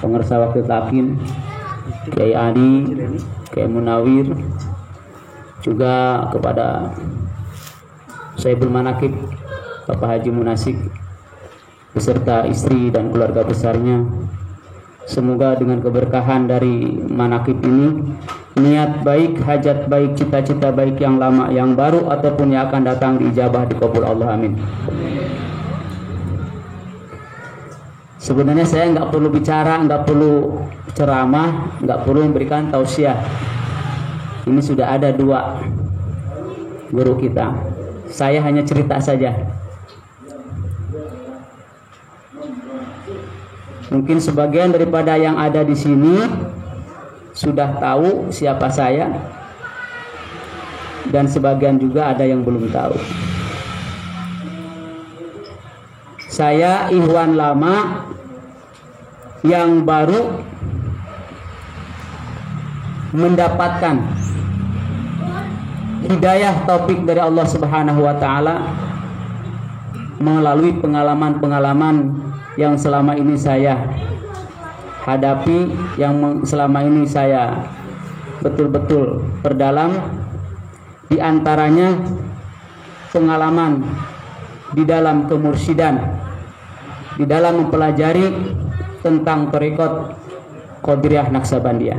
pengersa wakil takin, Kiai Adi, Kiai Munawir, juga kepada Saibul Manakib Bapak Haji Munasik beserta istri dan keluarga besarnya. Semoga dengan keberkahan dari manakib ini, niat baik, hajat baik, cita-cita baik yang lama, yang baru ataupun yang akan datang diijabah, dikabul Allah, amin. Sebenarnya saya nggak perlu bicara, nggak perlu ceramah, nggak perlu memberikan tausiah. Ini sudah ada dua guru kita. Saya hanya cerita saja. Mungkin sebagian daripada yang ada di sini sudah tahu siapa saya, dan sebagian juga ada yang belum tahu. Saya ikhwan lama yang baru mendapatkan hidayah taufik dari Allah Subhanahu wa taala melalui pengalaman-pengalaman yang selama ini saya hadapi, yang selama ini saya betul-betul perdalam. Di antaranya pengalaman di dalam kemursidan, di dalam mempelajari tentang thariqat Qadiriyah Naksabandiyah.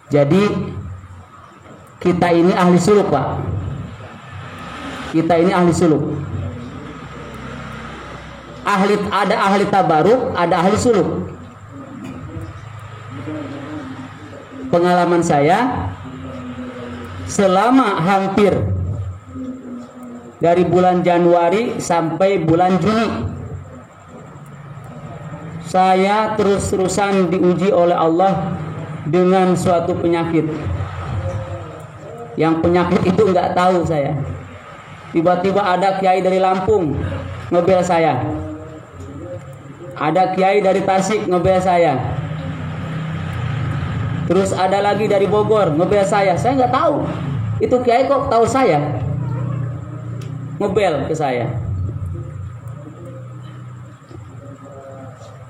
Jadi kita ini ahli suluk, Pak. Kita ini ahli suluk. Ada ahli tabaruk, ada ahli suluk. Pengalaman saya selama hampir dari bulan Januari sampai bulan Juni, saya terus-terusan diuji oleh Allah dengan suatu penyakit. Yang penyakit itu nggak tahu saya. Tiba-tiba ada kiai dari Lampung ngebel saya, ada kiai dari Tasik ngebel saya, terus ada lagi dari Bogor ngebel saya. Saya nggak tahu itu kiai kok tahu saya, ngebel ke saya.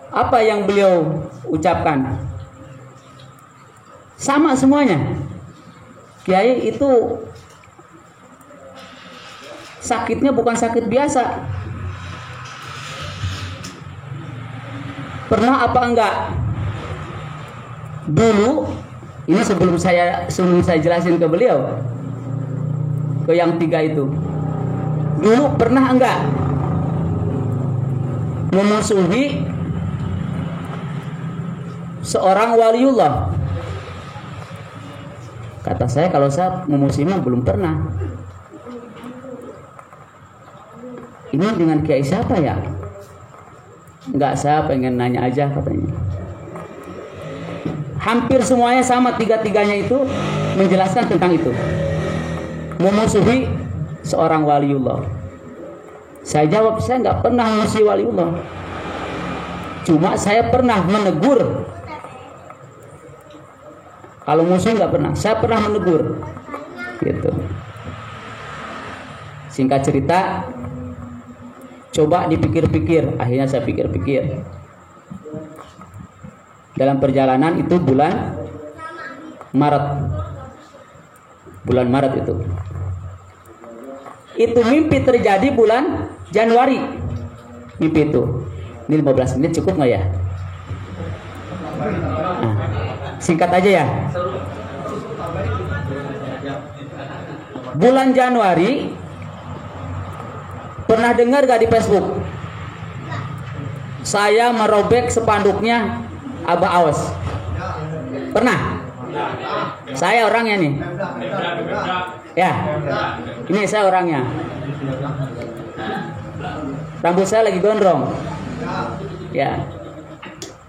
Apa yang beliau ucapkan? Sama semuanya. Kiai itu sakitnya bukan sakit biasa. Pernah apa enggak? Dulu, ini sebelum saya jelasin ke beliau, ke yang tiga itu. Dulu pernah enggak memusuhi seorang waliullah? Kata saya, kalau saya memusuhi belum pernah. Ini dengan kiai siapa ya? Enggak, saya pengen nanya aja katanya. Hampir semuanya sama, tiga-tiganya itu menjelaskan tentang itu. Memusuhi seorang waliullah. Saya jawab, saya nggak pernah memusuhi waliullah. Cuma saya pernah menegur. Kalau musuh nggak pernah, saya pernah menegur. Gitu. Singkat cerita, coba dipikir-pikir. Akhirnya saya pikir-pikir. Dalam perjalanan itu bulan Maret. Bulan Maret itu. Itu mimpi terjadi bulan Januari. Mimpi itu. Ini 15 menit cukup nggak ya? Nah, singkat aja ya. Bulan Januari, pernah dengar gak di Facebook? Saya merobek spanduknya Abah Awas. Pernah? Saya orangnya nih. Ya, ini saya orangnya. Rambut saya lagi gondrong. Ya,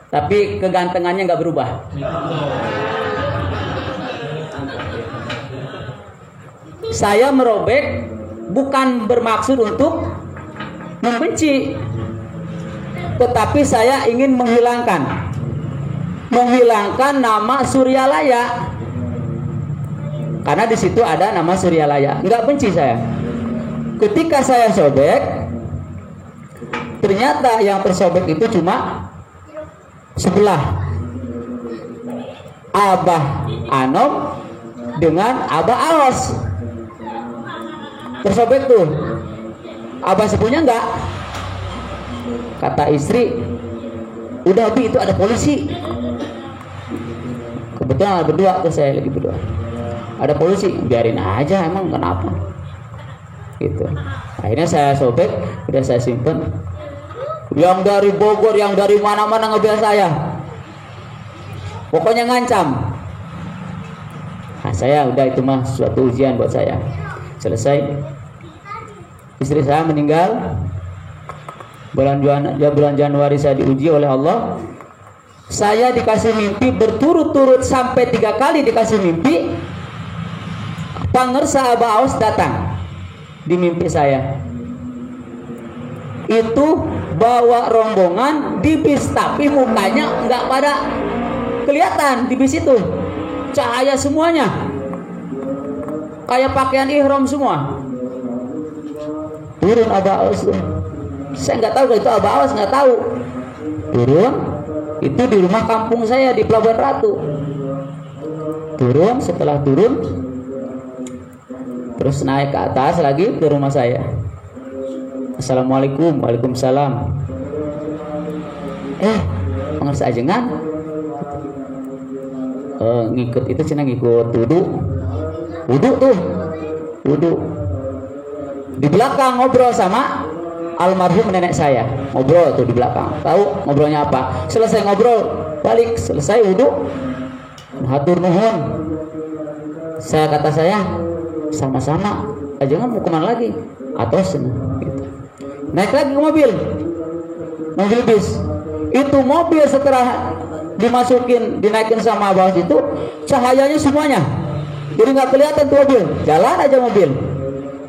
tapi kegantengannya nggak berubah. Saya merobek bukan bermaksud untuk membenci, tetapi saya ingin menghilangkan nama Suryalaya, karena di situ ada nama Suryalaya. Nggak benci saya. Ketika saya sobek, Ternyata yang tersobek itu cuma sebelah Abah Anom dengan Abah Aos. Tersobek tuh. Abah sepunya enggak. Kata istri, udah Bi, itu ada polisi. Kebetulan berdua tuh, saya lagi berdua. Ada polisi, biarin aja, emang kenapa? Gitu. Akhirnya saya sobek, udah saya simpen. Yang dari Bogor, yang dari mana-mana ngebel saya. Pokoknya ngancam. Nah, saya udah, itu mah suatu ujian buat saya. Selesai. Istri saya meninggal. Bulan Januari saya diuji oleh Allah. Saya dikasih mimpi berturut-turut sampai 3 kali dikasih mimpi. Pangersa Abah Aos datang di mimpi saya. Itu bawa rombongan di bis, tapi mukanya nggak pada kelihatan di bis itu. Cahaya semuanya, kayak pakaian ihram semua. Turun Abah Aos tuh. Saya nggak tahu kalau itu Abah Aos, nggak tahu. Turun, itu di rumah kampung saya di Pelabuhan Ratu. Turun, setelah turun, terus naik ke atas lagi ke rumah saya. Assalamualaikum. Waalaikumsalam. Pangersa ajengan. Ngikut itu cina ngikut wudhu tuh. Di belakang ngobrol sama almarhum nenek saya. Ngobrol tuh di belakang. Tahu ngobrolnya apa? Selesai ngobrol, balik, selesai wudhu, hatur nuhun. Kata saya, sama-sama. Jangan mau kemana lagi? Atos gitu. Naik lagi ke mobil bis. Itu mobil setelah dinaikin sama Abah itu, cahayanya semuanya. Jadi nggak kelihatan tuh mobil. Jalan aja mobil.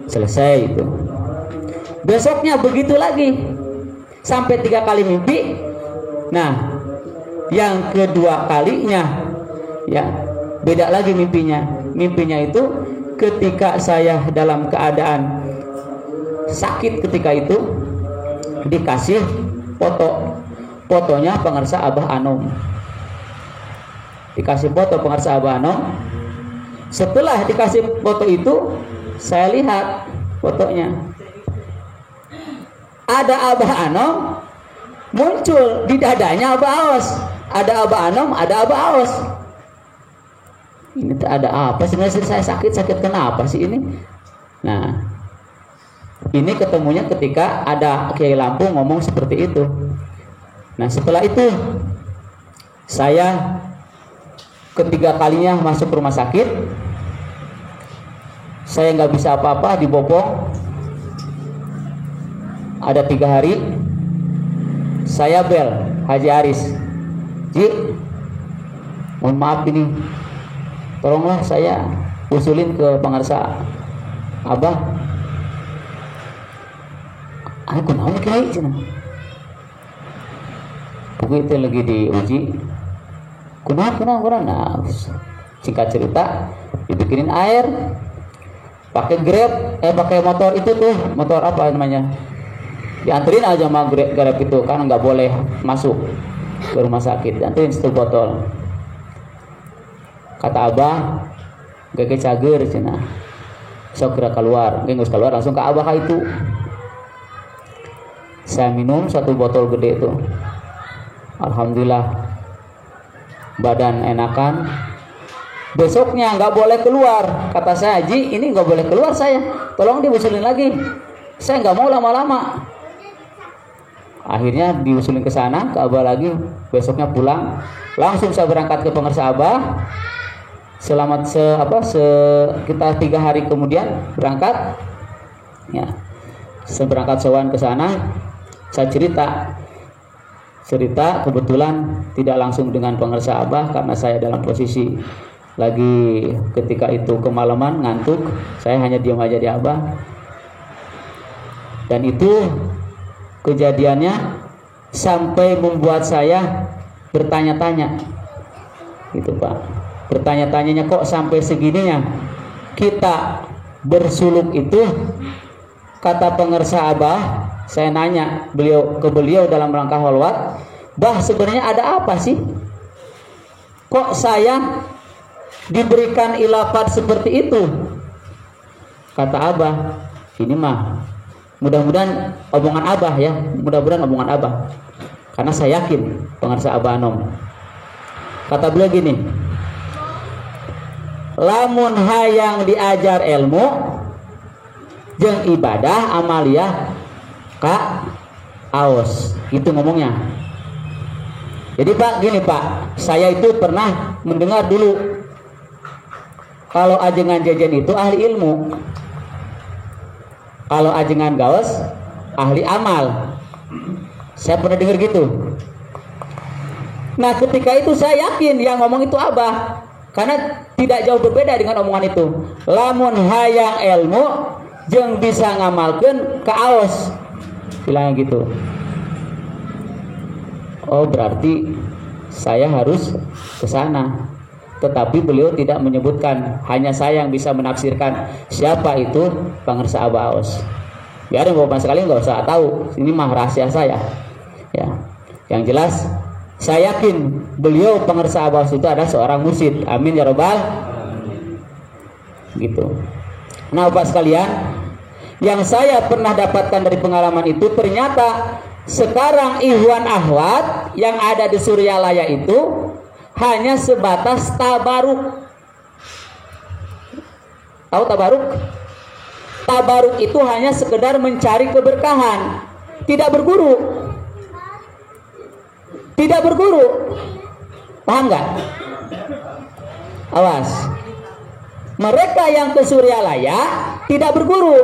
Selesai itu. Besoknya begitu lagi. Sampai 3 kali mimpi. Nah, yang kedua kalinya ya beda lagi mimpinya. Mimpinya itu ketika saya dalam keadaan sakit ketika itu, dikasih fotonya pangersa Abah Anom. Dikasih foto pangersa Abah Anom. Setelah dikasih foto itu, saya lihat fotonya. Ada Abah Anom muncul di dadanya Abah Aos. Ada Abah Anom, ada Abah Aos. Ini ada apa sebenarnya? Saya sakit kenapa sih ini? Nah, ini ketemunya ketika ada Kiai Lampung ngomong seperti itu. Nah, setelah itu saya ketiga kalinya masuk rumah sakit. Saya nggak bisa apa-apa, dibopong. Ada 3 hari. Saya bel Haji Aris, Ji, mohon maaf ini, tolonglah saya usulin ke pangersa Abah. Aku naon Kiai cenah. Begitu lagi diuji. Kunaon. Nah, singkat cerita, dibikinin air. Pakai Grab, pakai motor itu tuh, motor apa namanya? Dianterin aja sama Grab itu, kan nggak boleh masuk ke rumah sakit. Dianterin 1 botol. Kata Abah, gak cager cenah. Sok kira keluar, geus keluar langsung ke Abah itu. Saya minum 1 botol gede itu. Alhamdulillah badan enakan. Besoknya nggak boleh keluar. Kata saya, Ji, ini nggak boleh keluar saya. Tolong diusulin lagi. Saya nggak mau lama-lama. Akhirnya diusulin ke sana, ke Abah lagi. Besoknya pulang. Langsung saya berangkat ke pangersa Abah. Sekitar 3 hari kemudian berangkat. Ya, saya berangkat sowan ke sana. Saya cerita kebetulan tidak langsung dengan pangersa Abah karena saya dalam posisi lagi ketika itu kemalaman, ngantuk. Saya hanya diam aja di Abah. Dan itu kejadiannya sampai membuat saya bertanya-tanya gitu Pak. Bertanya-tanyanya kok sampai segininya kita bersuluk itu. Kata pangersa Abah, saya nanya ke beliau dalam rangka kholwat, bah sebenarnya ada apa sih? Kok saya diberikan ilafat seperti itu? Kata Abah, ini mah mudah-mudahan omongan Abah ya, mudah-mudahan omongan Abah. Karena saya yakin pengarsa Abah Anom. Kata beliau gini, lamun hayang diajar ilmu jeung ibadah amaliyah ka aos, itu ngomongnya. Jadi Pak, gini Pak, saya itu pernah mendengar dulu kalau ajengan jajan itu ahli ilmu, kalau ajengan gaos ahli amal. Saya pernah dengar gitu. Nah ketika itu saya yakin yang ngomong itu Abah, karena tidak jauh berbeda dengan omongan itu. Lamun hayang ilmu jeung bisa ngamalkeun ka aos, bilang gitu. Oh berarti saya harus ke sana. Tetapi beliau tidak menyebutkan, hanya saya yang bisa menafsirkan siapa itu pengarsa Abah Aos. Biarin Bapak sekali nggak usah tahu, ini mah rahasia saya. Ya, yang jelas saya yakin beliau pengarsa Abah Aos itu adalah seorang mursyid. Amin ya robbal. Gitu. Nah Bapak sekalian, yang saya pernah dapatkan dari pengalaman itu, ternyata sekarang ikhwan akhwat yang ada di Suryalaya itu hanya sebatas tabaruk. Tahu tabaruk? Tabaruk itu hanya sekedar mencari keberkahan, tidak berguru. Tidak berguru. Paham nggak? Awas. Mereka yang ke Suryalaya tidak berguru.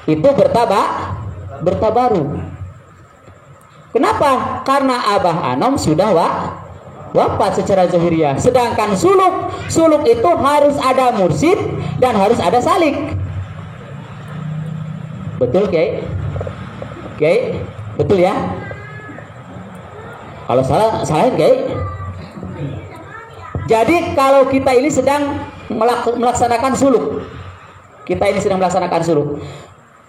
Itu bertabaru. Kenapa? Karena Abah Anom sudah wafat secara zahiriyah. Sedangkan suluk itu harus ada mursyid dan harus ada salik. Betul Kiai? Kiai, betul ya? Kalau salah Kiai. Jadi kalau kita ini sedang melaksanakan suluk,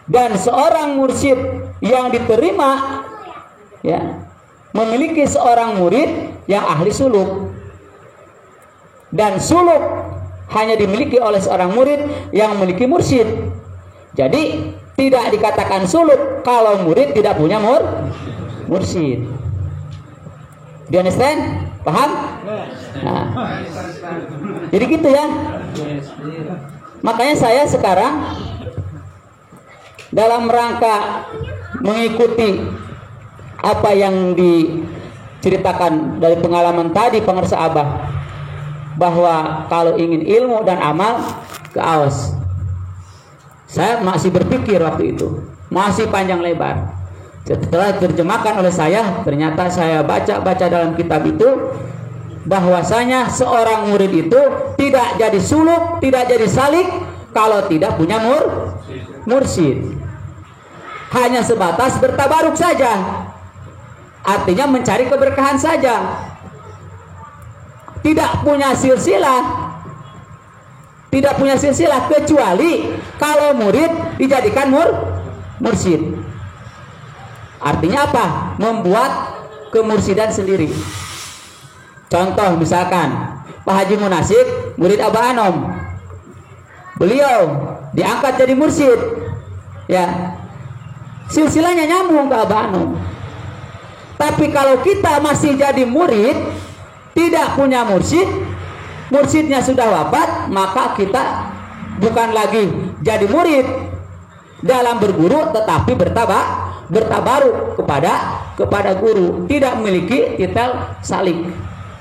dan seorang mursyid yang diterima ya memiliki seorang murid yang ahli suluk, dan suluk hanya dimiliki oleh seorang murid yang memiliki mursyid. Jadi tidak dikatakan suluk kalau murid tidak punya mursyid. Do you understand? Paham? Nah, jadi gitu ya. Makanya saya sekarang dalam rangka mengikuti apa yang diceritakan dari pengalaman tadi pengarsa Abah, bahwa kalau ingin ilmu dan amal ke Aos. Saya masih berpikir waktu itu, masih panjang lebar. Setelah diterjemahkan oleh saya, ternyata saya baca dalam kitab itu bahwasanya seorang murid itu tidak jadi suluk, tidak jadi salik kalau tidak punya mursyid. Hanya sebatas bertabaruk saja. Artinya mencari keberkahan saja. Tidak punya silsilah. Tidak punya silsilah kecuali kalau murid dijadikan mursyid. Artinya apa? Membuat kemursidan sendiri. Contoh misalkan Pak Haji Munasik, murid Abah Anom. Beliau diangkat jadi mursyid. Ya. Silsilahnya nyambung ke Abah Anom. Tapi kalau kita masih jadi murid, tidak punya mursyid, mursyidnya sudah wafat, maka kita bukan lagi jadi murid dalam berguru, tetapi bertabaruk kepada guru, tidak memiliki titel salik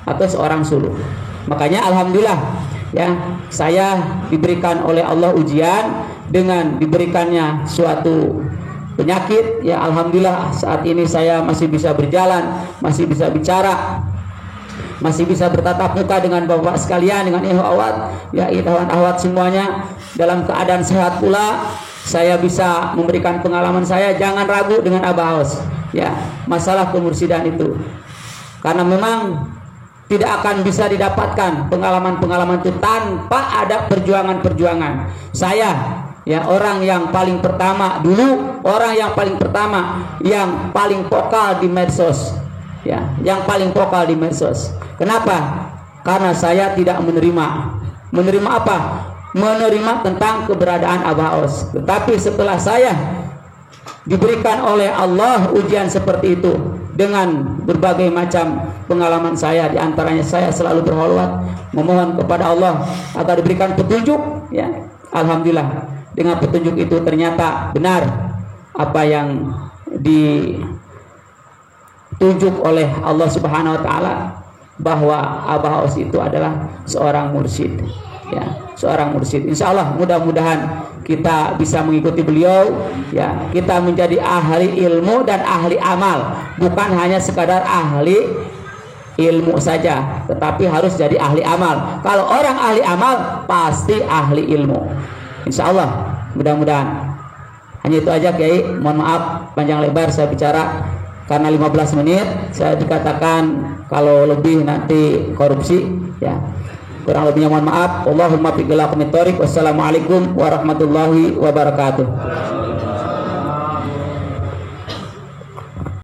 atau seorang suluk. Makanya alhamdulillah ya, saya diberikan oleh Allah ujian dengan diberikannya suatu penyakit ya. Alhamdulillah saat ini saya masih bisa berjalan, masih bisa bicara, masih bisa bertatap muka dengan bapak sekalian, dengan ikhwan ya, ikhwan akhwat semuanya dalam keadaan sehat pula. Saya bisa memberikan pengalaman saya. Jangan ragu dengan Abah Aos ya, masalah kemursidan itu, karena memang tidak akan bisa didapatkan pengalaman-pengalaman itu tanpa ada perjuangan-perjuangan. Saya Ya, orang yang paling pertama dulu, orang yang paling pertama, yang paling vokal di medsos, ya, yang paling vokal di medsos. Kenapa? Karena saya tidak menerima apa? Menerima tentang keberadaan Abah Os. Tetapi setelah saya diberikan oleh Allah ujian seperti itu dengan berbagai macam pengalaman saya, diantaranya saya selalu berholwat memohon kepada Allah agar diberikan petunjuk, ya, alhamdulillah. Dengan petunjuk itu ternyata benar apa yang ditunjuk oleh Allah Subhanahu wa taala, bahwa Abah Os itu adalah seorang mursyid, ya, seorang mursyid. Insya Allah mudah-mudahan kita bisa mengikuti beliau, ya, kita menjadi ahli ilmu dan ahli amal, bukan hanya sekadar ahli ilmu saja, tetapi harus jadi ahli amal. Kalau orang ahli amal pasti ahli ilmu. Insya Allah, mudah-mudahan. Hanya itu aja, Kiai. Mohon maaf panjang lebar saya bicara karena 15 menit. Saya dikatakan kalau lebih nanti korupsi, ya. Kurang lebihnya mohon maaf. Allahumma fiqhil aqmit thoriq. Wassalamualaikum warahmatullahi wabarakatuh.